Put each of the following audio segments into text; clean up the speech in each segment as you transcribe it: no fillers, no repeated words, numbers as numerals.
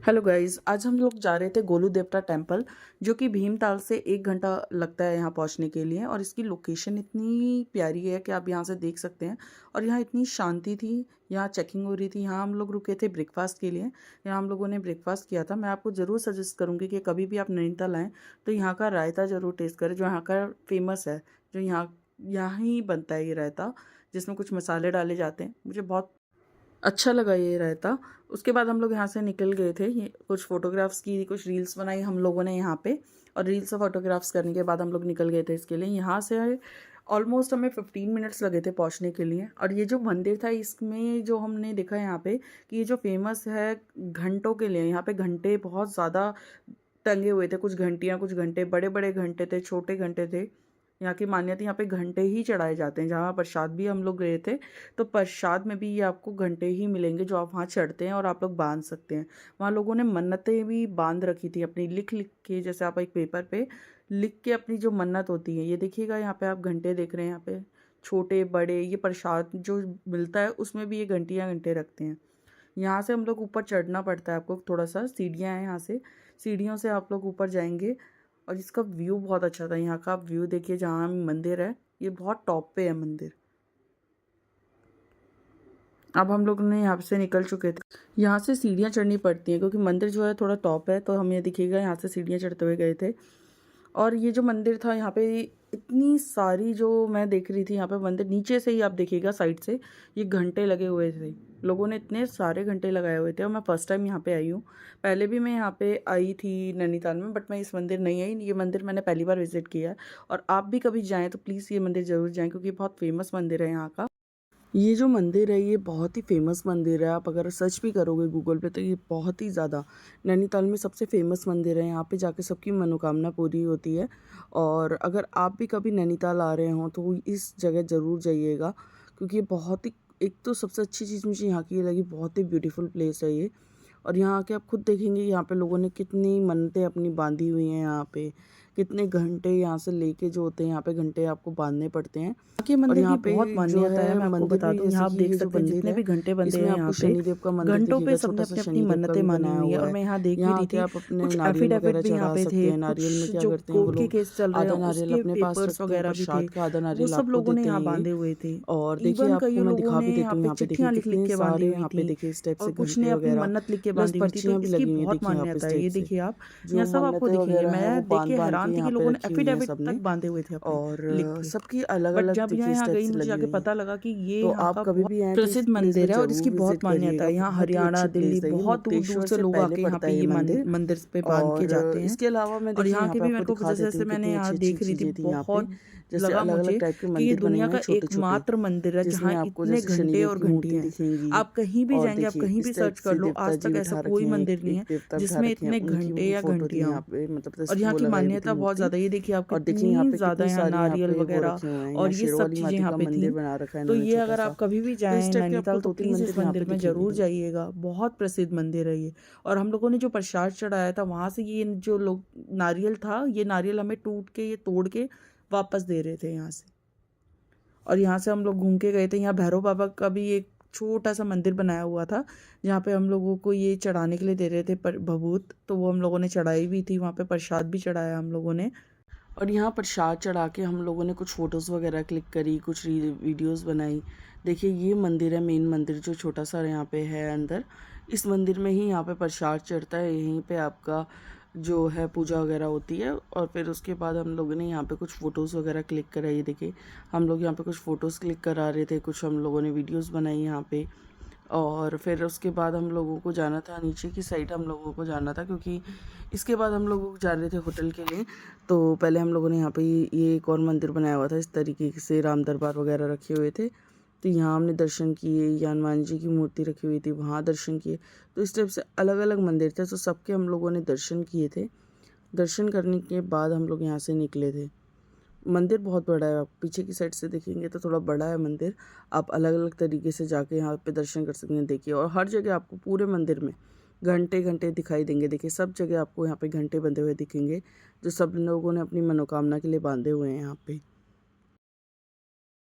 Hello guys, आज हम लोग जा रहे थे गोलू देवता टेम्पल, जो कि भीमताल से 1 घंटा लगता है यहाँ पहुँचने के लिए। और इसकी लोकेशन इतनी प्यारी है कि आप यहाँ से देख सकते हैं। और यहाँ इतनी शांति थी, यहाँ चेकिंग हो रही थी। यहाँ हम लोग रुके थे ब्रेकफास्ट के लिए। यहाँ हम लोगों ने ब्रेकफास्ट किया था। मैं आपको ज़रूर सजेस्ट करूँगी कि कभी भी आप नैनीताल आएँ तो यहाँ का रायता ज़रूर टेस्ट करें, जो यहाँ का फेमस है। जो यहाँ ही बनता है ये रायता, जिसमें कुछ मसाले डाले जाते हैं। मुझे बहुत अच्छा लगा ये रायता। उसके बाद हम लोग यहाँ से निकल गए थे। ये कुछ फ़ोटोग्राफ्स की, कुछ रील्स बनाई हम लोगों ने यहाँ पे। और रील्स और फोटोग्राफ्स करने के बाद हम लोग निकल गए थे इसके लिए। यहाँ से ऑलमोस्ट हमें 15 मिनट्स लगे थे पहुँचने के लिए। और ये जो मंदिर था, इसमें जो हमने देखा यहाँ पे कि ये जो फेमस है घंटों के लिए, यहाँ पे घंटे बहुत ज़्यादा टंगे हुए थे। कुछ घंटियाँ, कुछ घंटे, बड़े बड़े घंटे थे, छोटे घंटे थे। यहाँ की मान्यता, यहाँ पे घंटे ही चढ़ाए जाते हैं। जहाँ प्रसाद भी हम लोग गए थे, तो प्रसाद में भी ये आपको घंटे ही मिलेंगे जो आप वहाँ चढ़ते हैं और आप लोग बांध सकते हैं। वहाँ लोगों ने मन्नतें भी बांध रखी थी अपनी, लिख लिख के। जैसे आप एक पेपर पे लिख के अपनी जो मन्नत होती है, ये देखिएगा यहाँ पे आप घंटे देख रहे हैं। यहाँ पे छोटे बड़े, ये प्रसाद जो मिलता है उसमें भी ये घंटियाँ घंटे रखते हैं। यहाँ से हम लोग ऊपर चढ़ना पड़ता है आपको, थोड़ा सा सीढ़ियाँ हैं यहाँ से। सीढ़ियों से आप लोग ऊपर जाएंगे। और इसका व्यू बहुत अच्छा था। यहाँ का आप व्यू देखिए, जहाँ मंदिर है ये बहुत टॉप पे है मंदिर। अब हम लोग ने यहाँ से निकल चुके थे। यहाँ से सीढ़ियाँ चढ़नी पड़ती हैं क्योंकि मंदिर जो है थोड़ा टॉप है, तो हमें दिखेगा यहाँ से सीढ़ियाँ चढ़ते हुए गए थे। और ये जो मंदिर था, यहाँ पे इतनी सारी जो मैं देख रही थी, यहाँ पे मंदिर नीचे से ही आप देखिएगा साइड से ये घंटे लगे हुए थे। लोगों ने इतने सारे घंटे लगाए हुए थे। और मैं फ़र्स्ट टाइम यहाँ पे आई हूँ। पहले भी मैं यहाँ पे आई थी नैनीताल में, बट मैं इस मंदिर नहीं आई। ये मंदिर मैंने पहली बार विजिट किया है। और आप भी कभी जाएँ तो प्लीज़ ये मंदिर ज़रूर जाएँ, क्योंकि बहुत फेमस मंदिर है यहाँ का। ये जो मंदिर है ये बहुत ही फेमस मंदिर है। आप अगर सर्च भी करोगे गूगल पे तो ये बहुत ही ज़्यादा नैनीताल में सबसे फेमस मंदिर है। यहाँ पे जाके सबकी मनोकामना पूरी होती है। और अगर आप भी कभी नैनीताल आ रहे हों तो इस जगह ज़रूर जाइएगा, क्योंकि ये बहुत ही, एक तो सबसे अच्छी चीज़ मुझे यहाँ की ये लगी, बहुत ही ब्यूटीफुल प्लेस है ये। और यहाँ आके आप खुद देखेंगे यहाँ पे लोगों ने कितनी मन्नतें अपनी बांधी हुई हैं। यहाँ पे कितने घंटे यहाँ से लेके जो होते हैं, यहाँ पे घंटे आपको बांधने पड़ते हैं। के और मंदिर की यहाँ पे बहुत जो मान्यता है। है मैं आपको मंदिर बता भी, दूं, जैसे यहाँ आप कि देख ये जो सकते हैं मंदिर जितने है, भी घंटे बंधे इसमें हैं आपको यहाँ पे, शनिदेव का मंदिर घंटों पे दिखेगा। सबने छोटा सा अपनी अपनी शनिदेव का मन्नतें भी मानी बनाया हुई है। हुआ और है। मैं यहाँ देख भी यहाँ रही आके थी आप अपने कुछ नारियल एफिडेविट वगैरह भी यहाँ चढ़ा पे सकते थे, हैं। नारियल में कुछ क्या जो करते हैं वो कोर्ट के लोग, केस चल रहे हैं आधा नारियल उसके अपने पास पेपर्स रखते हैं, वगैरह भी थे, प्रसाद का आधा वो नारियल सब आपको लोगों ने देते यहाँ हैं ये। बांधे हुए थे। और देखिए इवन आपको कईयों मैं लोगों दिखा भी ने यहाँ देती हूँ। पे यहाँ पे देखिए चिट्ठियाँ लिख लिख कितने के बांधी सारे, हुई यहाँ पे थी, देखिए इस टाइप और से कुछ ने घंटे अपनी वगैरह, मन्नत लिख के प्लस बांधी हुई थी। तो पर्चियाँ भी इसकी लगी हुई हैं। बहुत देखिए आप मान्यता इस है। टाइप ये से देखिए आप, जो यहाँ सब आपको मन्नतें दिखेंगे। वगैरह हैं वो मैं देख बांध के बांध के हैरान थी कि यहाँ पे लोगों ने रखी हुई हैं एफिडेविट तक सबने। बांधे हुए थे अपने, और लिख के। सबकी अलग बट अलग जब मैं देखिए इस यहाँ टाइप गई, से मुझे लगी जाके हुई हैं। पता लगा कि ये तो यहाँ आप का कभी बहुत भी आएँ तो इस प्रसिद्ध प्लेस में मंदिर है और ज़रूर इसकी बहुत विज़िट मान्यता करिएगा। है। यहाँ बहुत ही हरियाणा, अच्छी दिल्ली, प्लेस है ये। बहुत दूर दूर मुक्तेश्वर से से लोग पहले आके यहाँ पड़ता पे है ये ये मंदिर। मंदिर पे बांध के और जाते हैं। इसके अलावा मैं और देखिए यहाँ यहाँ के पे भी आपको मेरे को, दिखा जैसे देती जैसे हूँ मैंने कितनी यहाँ अच्छी-अच्छी देख रही थी, चीज़ें थी यहाँ पे। बहुत जैसे लगा अलग-अलग मुझे टाइप के कि ये मंदिर बने दुनिया हुए का हैं छोटे-छोटे, एकमात्र मंदिर है जिसमें जहाँ आपको इतने जैसे घंटे शनिदेव और की मूर्ति घंटियाँ हैं। दिखेंगी। आप कहीं भी और जाएंगे, आप देखिए कहीं भी इस टाइप सर्च कर से लो, देवता आज जी तक ऐसा बिठा रखे कोई हैं, मंदिर एक नहीं एक है देवता बिठा जिसमें रखे हैं, इतने उनकी घंटे भी या फ़ोटो थी घंटियाँ यहाँ हों। पे, मतलब और जैसे यहाँ वो की लगाई हुई थी मान्यता बहुत मूर्ति। ज़्यादा, ये देखिए आप और देखिए यहाँ कितनी पे ज़्यादा कितनी यहाँ सारी यहाँ नारियल पे वो वगैरह रखे हुए हैं। और यहाँ ये शेरों सब वाली चीज़ें माटी यहाँ का पे मंदिर थी। बना रखा है तो इन्होंने ये अगर छोटा-सा। आप कभी भी तो इस जाएँ टाइप के आपको नैनीताल, तो 2-3 प्लीज़ इस मंदिर यहाँ पे मंदिर में दिखेंगे। ज़रूर जाइएगा। बहुत प्रसिद्ध मंदिर है ये। और हम लोगों ने जो प्रसाद चढ़ाया था वहाँ से, ये जो लोग नारियल था, ये नारियल हमें टूट के, ये तोड़ के वापस दे रहे थे यहाँ से। और यहाँ से हम लोग घूम के गए थे। यहाँ भैरव बाबा का भी एक छोटा सा मंदिर बनाया हुआ था, जहाँ पे हम लोगों को ये चढ़ाने के लिए दे रहे थे पर भभूत, तो वो हम लोगों ने चढ़ाई भी थी। वहाँ पे प्रसाद भी चढ़ाया हम लोगों ने। और यहाँ प्रसाद चढ़ा के हम लोगों ने कुछ फ़ोटोज़ वगैरह क्लिक करी, कुछ वीडियोज़ बनाई। देखिए ये मंदिर है, मेन मंदिर जो छोटा सा यहाँ पे है अंदर। इस मंदिर में ही यहाँ पे प्रसाद चढ़ता है, यहीं पे आपका जो है पूजा वगैरह होती है। और फिर उसके बाद हम लोगों ने यहाँ पे कुछ फ़ोटोज़ वगैरह क्लिक कराई। देखिए हम लोग यहाँ पे कुछ फ़ोटोज़ क्लिक करा रहे थे, कुछ हम लोगों ने वीडियोज़ बनाई यहाँ पे। और फिर उसके बाद हम लोगों को जाना था नीचे की साइड, हम लोगों को जाना था क्योंकि इसके बाद हम लोग जा रहे थे होटल के लिए। तो पहले हम लोगों ने यहाँ पे ये एक और मंदिर बनाया हुआ था, इस तरीके से राम दरबार वगैरह रखे हुए थे। तो यहाँ हमने दर्शन किए, या हनुमान जी की मूर्ति रखी हुई थी वहाँ दर्शन किए। तो इस टाइप से अलग अलग मंदिर थे, तो सबके हम लोगों ने दर्शन किए थे। दर्शन करने के बाद हम लोग यहाँ से निकले थे। मंदिर बहुत बड़ा है, आप पीछे की साइड से देखेंगे तो थोड़ा बड़ा है मंदिर। आप अलग अलग तरीके से जाके यहाँ पे दर्शन कर सकते हैं। देखिए, और हर जगह आपको पूरे मंदिर में घंटे घंटे दिखाई देंगे। देखिए सब जगह आपको यहाँ पे घंटे बंधे हुए दिखेंगे, जो सब लोगों ने अपनी मनोकामना के लिए बांधे हुए हैं यहाँ पे।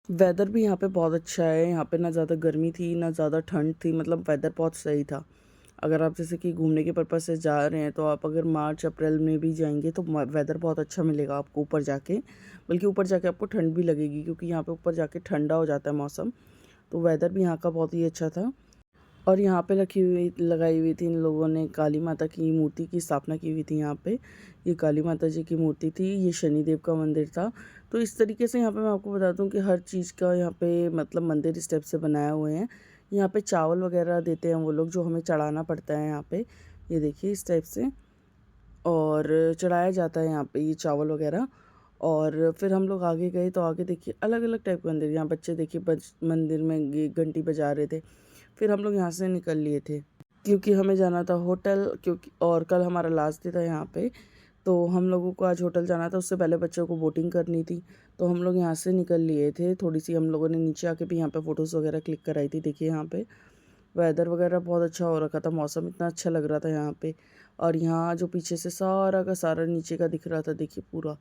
वेदर भी यहाँ पे बहुत अच्छा है। यहाँ पे ना ज़्यादा गर्मी थी ना ज़्यादा ठंड थी, मतलब वेदर बहुत सही था। अगर आप जैसे कि घूमने के पर्पज़ से जा रहे हैं तो आप अगर मार्च अप्रैल में भी जाएंगे तो वेदर बहुत अच्छा मिलेगा आपको ऊपर जाके, बल्कि ऊपर जाके आपको ठंड भी लगेगी क्योंकि यहाँ पे ऊपर जाके ठंडा हो जाता है मौसम। तो वेदर भी यहाँ का बहुत ही अच्छा था। और यहाँ पे लगाई हुई थी इन लोगों ने काली माता की मूर्ति की स्थापना की हुई थी यहाँ पे। ये काली माता जी की मूर्ति थी, ये शनिदेव का मंदिर था। तो इस तरीके से यहाँ पे मैं आपको बता दूँ कि हर चीज़ का यहाँ पे मतलब मंदिर इस टाइप से बनाए हुए हैं। यहाँ पे चावल वगैरह देते हैं वो लोग, जो हमें चढ़ाना पड़ता है यहाँ पे। ये देखिए इस टाइप से, और चढ़ाया जाता है यहाँ पे ये चावल वगैरह। और फिर हम लोग आगे गए तो आगे देखिए अलग अलग टाइप के मंदिर, यहाँ बच्चे देखिए मंदिर में घंटी बजा रहे थे। फिर हम लोग यहाँ से निकल लिए थे क्योंकि हमें जाना था होटल, क्योंकि और कल हमारा लास्ट डे था यहाँ पे। तो हम लोगों को आज होटल जाना था, उससे पहले बच्चों को बोटिंग करनी थी। तो हम लोग यहाँ से निकल लिए थे। थोड़ी सी हम लोगों ने नीचे आके भी यहाँ पे फ़ोटोज़ वगैरह क्लिक कराई थी। देखिए यहाँ पे वेदर वगैरह बहुत अच्छा हो रखा था, मौसम इतना अच्छा लग रहा था यहाँ पे। और यहाँ जो पीछे से सारा का सारा नीचे का दिख रहा था, देखिए पूरा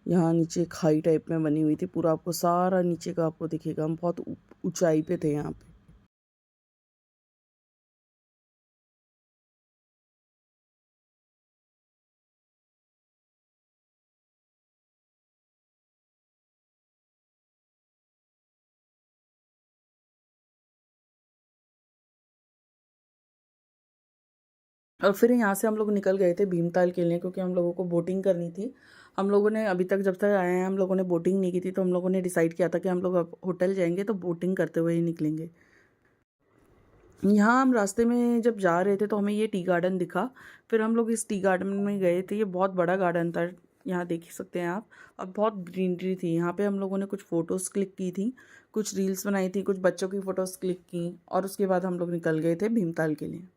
यहाँ नीचे खाई टाइप में बनी हुई थी, पूरा आपको सारा नीचे का आपको दिखेगा। हम बहुत ऊंचाई पे थे यहाँ पे। और फिर यहाँ से हम लोग निकल गए थे भीमताल के लिए, क्योंकि हम लोगों को बोटिंग करनी थी। हम लोगों ने अभी तक जब तक आए हैं हम लोगों ने बोटिंग नहीं की थी, तो हम लोगों ने डिसाइड किया था कि हम लोग अब होटल जाएंगे तो बोटिंग करते हुए ही निकलेंगे। यहाँ हम रास्ते में जब जा रहे थे तो हमें ये टी गार्डन दिखा। फिर हम लोग इस टी गार्डन में गए थे। ये बहुत बड़ा गार्डन था, यहाँ देख सकते हैं आप। और बहुत ग्रीनरी थी यहाँ पे। हम लोगों ने कुछ फ़ोटोज़ क्लिक की थी, कुछ रील्स बनाई थी, कुछ बच्चों की फ़ोटोज़ क्लिक की, और उसके बाद हम लोग निकल गए थे भीमताल के लिए।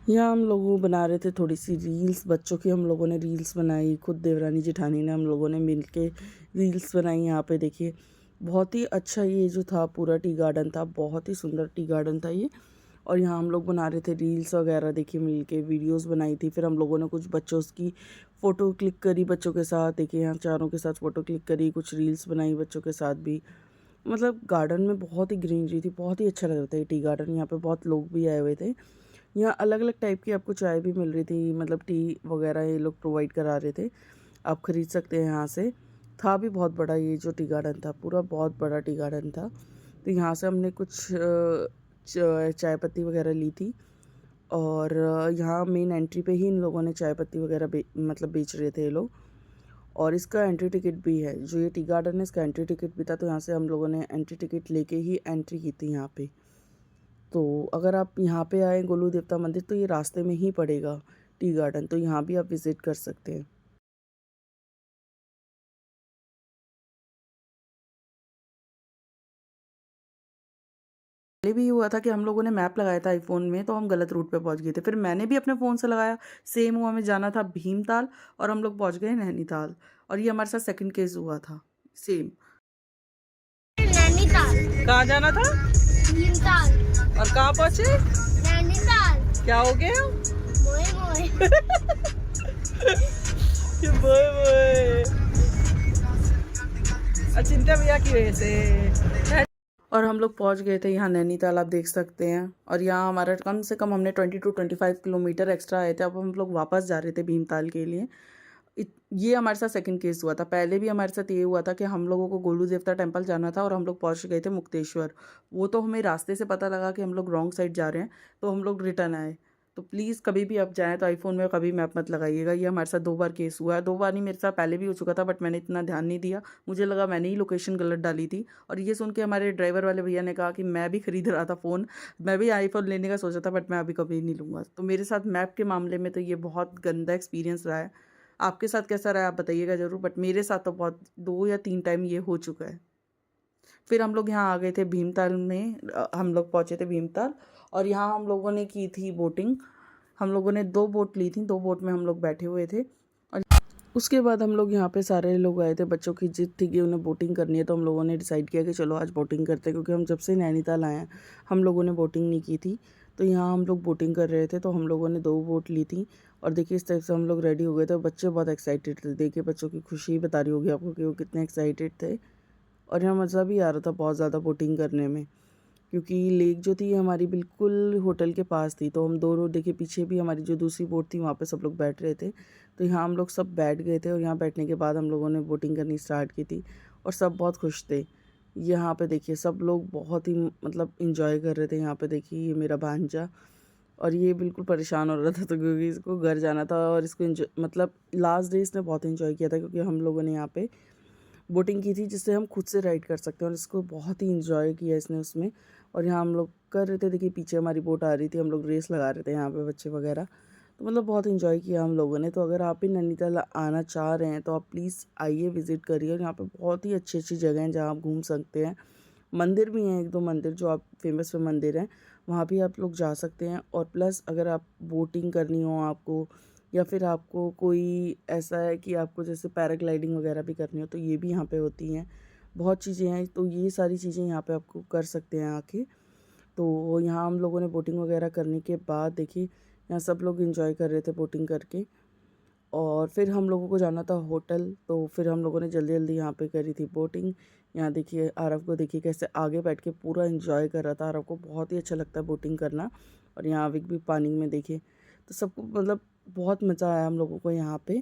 यहाँ हम लोग बना रहे थे थोड़ी सी रील्स बच्चों की। हम लोगों ने रील्स बनाई, खुद देवरानी जेठानी ने हम लोगों ने मिल के रील्स बनाई। यहाँ पे देखिए बहुत ही अच्छा ये जो था पूरा टी गार्डन था, बहुत ही सुंदर टी गार्डन था ये। और यहाँ हम लोग बना रहे थे रील्स वगैरह, देखिए मिल के वीडियोज़ बनाई थी। फिर हम लोगों ने कुछ बच्चों की फ़ोटो क्लिक करी बच्चों के साथ, देखिए यहाँ चारों के साथ फ़ोटो क्लिक करी, कुछ रील्स बनाई बच्चों के साथ भी। मतलब गार्डन में बहुत ही ग्रीनरी थी, बहुत ही अच्छा लग रहा था ये टी गार्डन। यहाँ पे बहुत लोग भी आए हुए थे। यहाँ अलग अलग टाइप की आपको चाय भी मिल रही थी, मतलब टी वगैरह ये लोग प्रोवाइड करा रहे थे, आप ख़रीद सकते हैं यहाँ से। था भी बहुत बड़ा ये जो टी गार्डन था, पूरा बहुत बड़ा टी गार्डन था। तो यहाँ से हमने कुछ चाय पत्ती वगैरह ली थी। और यहाँ मेन एंट्री पे ही इन लोगों ने चाय पत्ती वगैरह मतलब बेच रहे थे ये लोग। और इसका एंट्री टिकट भी है, जो ये टी गार्डन है इसका एंट्री टिकट भी था। तो यहाँ से हम लोगों ने एंट्री टिकट लेके ही एंट्री की थी यहाँ पे। तो अगर आप यहाँ पे आएँ गोलू देवता मंदिर तो ये रास्ते में ही पड़ेगा टी गार्डन, तो यहाँ भी आप विज़िट कर सकते हैं। पहले भी ये हुआ था कि हम लोगों ने मैप लगाया था आईफ़ोन में, तो हम गलत रूट पे पहुँच गए थे। फिर मैंने भी अपने फ़ोन से लगाया, सेम हुआ। हमें जाना था भीमताल और हम लोग पहुँच गए नैनीताल, और ये हमारे साथ सेकंड केस हुआ था सेम। नैनीताल। कहाँ जाना था भीमताल। और कहाँ पहुँचे? नैनीताल। क्या हो गया? मोए मोए। बोए बोए। अचिंत्य भैया की वजह से। और हम लोग पहुंच गए थे यहाँ नैनीताल, आप देख सकते हैं। और यहाँ हमारा कम से कम हमने 20 to 25 किलोमीटर एक्स्ट्रा आए थे। अब हम लोग वापस जा रहे थे भीमताल के लिए। ये हमारे साथ सेकंड केस हुआ था। पहले भी हमारे साथ ये हुआ था कि हम लोगों को गोलू देवता टेम्पल जाना था और हम लोग पहुँच गए थे मुक्तेश्वर। वो तो हमें रास्ते से पता लगा कि हम लोग रॉन्ग साइड जा रहे हैं, तो हम लोग रिटर्न आए। तो प्लीज़ कभी भी आप जाएँ तो आईफ़ोन में कभी मैप मत लगाइएगा। ये हमारे साथ 2 बार केस हुआ है। 2 बार नहीं, मेरे साथ पहले भी हो चुका था, बट मैंने इतना ध्यान नहीं दिया। मुझे लगा मैंने ही लोकेशन गलत डाली थी। और ये सुन के हमारे ड्राइवर वाले भैया ने कहा कि मैं भी खरीद रहा था फ़ोन, मैं भी आईफ़ोन लेने का सोचा था, बट मैं अभी कभी नहीं लूँगा। तो मेरे साथ मैप के मामले में तो ये बहुत गंदा एक्सपीरियंस रहा है। आपके साथ कैसा रहा है आप बताइएगा ज़रूर, बट मेरे साथ तो बहुत 2 या 3 टाइम ये हो चुका है। फिर हम लोग यहाँ आ गए थे भीमताल में। हम लोग पहुँचे थे भीमताल, और यहाँ हम लोगों ने की थी बोटिंग। हम लोगों ने 2 बोट ली थी, 2 बोट में हम लोग बैठे हुए थे। और उसके बाद हम लोग यहाँ पे सारे लोग आए थे, बच्चों की जिद थी कि उन्हें बोटिंग करनी है, तो हम लोगों ने डिसाइड किया कि चलो आज बोटिंग करते हैं। क्योंकि हम जब से नैनीताल आए हैं हम लोगों ने बोटिंग नहीं की थी। तो यहाँ हम लोग बोटिंग कर रहे थे, तो हम लोगों ने 2 बोट ली थी। और देखिए इस टाइप से हम लोग रेडी हो गए थे। बच्चे बहुत एक्साइटेड थे, देखिए बच्चों की खुशी बता रही होगी आपको कि वो कितने एक्साइटेड थे। और यहाँ मज़ा भी आ रहा था बहुत ज़्यादा बोटिंग करने में। क्योंकि लेक जो थी हमारी बिल्कुल होटल के पास थी। तो हम दोनों देखिए पीछे भी हमारी जो दूसरी बोट थी वहाँ पे सब लोग बैठ रहे थे। तो यहाँ हम लोग सब बैठ गए थे और यहाँ बैठने के बाद हम लोगों ने बोटिंग करनी स्टार्ट की थी और सब बहुत खुश थे। यहाँ पे देखिए सब लोग बहुत ही मतलब एंजॉय कर रहे थे। यहाँ पे देखिए ये मेरा भांजा और ये बिल्कुल परेशान हो रहा था तो क्योंकि इसको घर जाना था और इसको मतलब लास्ट डे इसने बहुत एंजॉय किया था क्योंकि हम लोगों ने यहाँ पे बोटिंग की थी जिससे हम खुद से राइड कर सकते हैं और इसको बहुत ही इंजॉय किया इसने उसमें। और यहाँ हम लोग कर रहे थे, देखिए पीछे हमारी बोट आ रही थी, हम लोग रेस लगा रहे थे यहाँ पे बच्चे वगैरह। तो मतलब बहुत इंजॉय किया हम लोगों ने। तो अगर आप भी नैनीताल आना चाह रहे हैं तो आप प्लीज़ आइए, विज़िट करिए। और यहाँ पे बहुत ही अच्छी अच्छी जगह हैं जहाँ आप घूम सकते हैं। मंदिर भी हैं, एक दो मंदिर जो आप फेमस मंदिर हैं, वहाँ भी आप लोग जा सकते हैं। और प्लस अगर आप बोटिंग करनी हो आपको, या फिर आपको कोई ऐसा है कि आपको जैसे पैराग्लाइडिंग वगैरह भी करनी हो, तो ये भी यहाँ पे होती हैं। बहुत चीज़ें हैं, तो ये सारी चीज़ें यहाँ पे आपको कर सकते हैं आके। तो यहाँ हम लोगों ने बोटिंग वगैरह करने के बाद देखिए यहाँ सब लोग एंजॉय कर रहे थे बोटिंग करके। और फिर हम लोगों को जाना था होटल, तो फिर हम लोगों ने जल्दी जल्दी यहाँ पे करी थी बोटिंग। यहाँ देखिए आरव को देखिए कैसे आगे बैठ के पूरा एंजॉय कर रहा था। आरव को बहुत ही अच्छा लगता है बोटिंग करना। और यहाँ आविक भी पानी में देखिए, तो सबको मतलब बहुत मज़ा आया हम लोगों को यहाँ पे।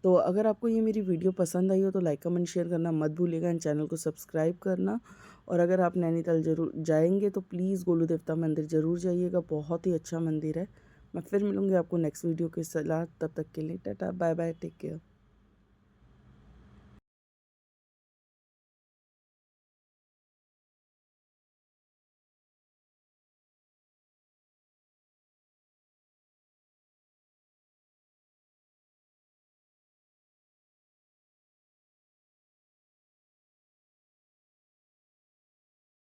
तो अगर आपको ये मेरी वीडियो पसंद आई हो तो लाइक कमेंट शेयर करना मत भूलिएगा, एंड चैनल को सब्सक्राइब करना। और अगर आप नैनीताल ज़रूर जाएंगे तो प्लीज़ गोलू देवता मंदिर ज़रूर जाइएगा, बहुत ही अच्छा मंदिर है। मैं फिर मिलूँगी आपको नेक्स्ट वीडियो के साथ, तब तक के लिए tata bye bye, take care.